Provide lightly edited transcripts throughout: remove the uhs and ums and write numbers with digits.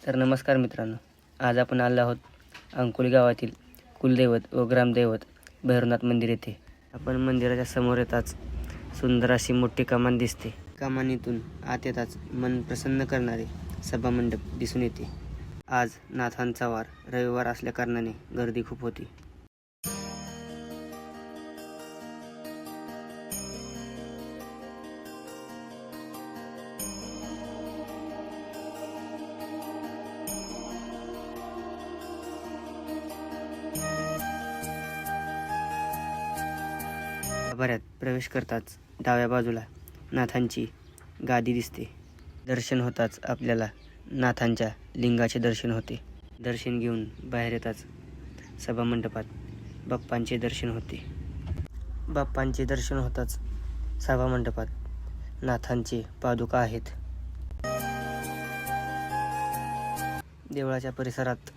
तर नमस्कार मित्रांनो, आज आपण आलो आहोत अंकोली गावातील कुलदैवत व ग्रामदैवत भैरवनाथ मंदिर येथे. आपण मंदिराच्या समोर येताच सुंदर अशी मोठी कमान दिसते. कमानीतून आत येताच मन प्रसन्न करणारे सभामंडप दिसून येते. आज नाथांचा वार रविवार असल्या कारणाने गर्दी खूप होती. गाभाऱ्यात प्रवेश करताच डाव्या बाजूला नाथांची गादी दिसते. दर्शन होताच आपल्याला नाथांच्या लिंगाचे दर्शन होते. दर्शन घेऊन बाहेर येताच सभामंडपात बाप्पांचे दर्शन होते. बाप्पांचे दर्शन होताच सभामंडपात नाथांचे पादुका आहेत. देवळाच्या परिसरात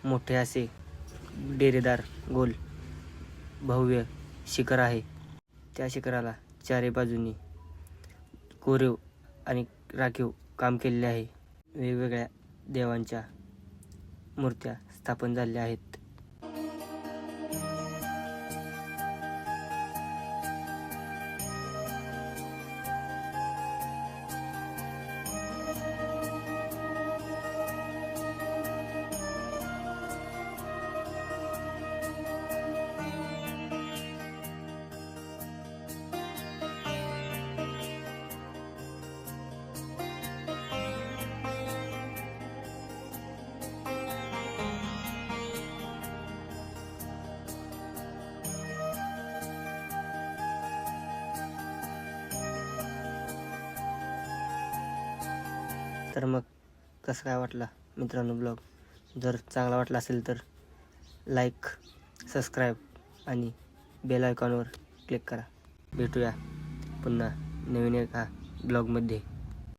मोठे असे डेरेदार गोल भव्य शिखर आहे. त्या शिखराला चारी बाजूनी कोरीव आणि राखीव काम केलेले आहे. वेगवेगळ्या देवांच्या मूर्त्या स्थापन झालेल्या आहेत. तर मग कसं काय वाटला मित्रांनो ब्लॉग? जर चांगला वाटला असेल तर लाईक, सबस्क्राईब आणि बेल आयकॉनवर क्लिक करा. भेटूया पुन्हा नवीन एका ब्लॉगमध्ये.